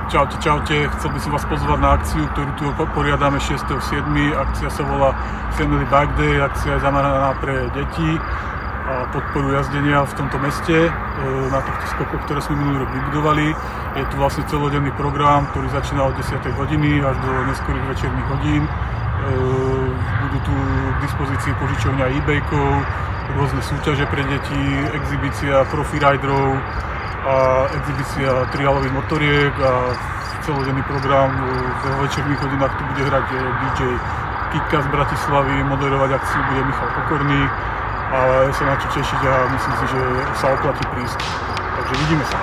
Čaute, čaute. Chcel by som vás pozvať na akciu, ktorú tu poriadame 6.7. Akcia sa volá Family Bike Day. Akcia je zameraná pre deti a podporu jazdenia v tomto meste na týchto skokoch, ktoré sme minulý rok vybudovali. Je tu vlastne celodenný program, ktorý začína od 10. hodiny až do neskorých večerných hodín. Budú tu k dispozícii požičovňa e-bajkov, rôzne súťaže pre deti, exhibícia profiriderov a exhibícia triálových motoriek a celodenný program. V večerných hodinách tu bude hrať DJ Kika z Bratislavy, moderovať akciu bude Michal Pokorný a ja sa na čo tešiť a myslím si, že sa oplatí prísť. Takže vidíme sa.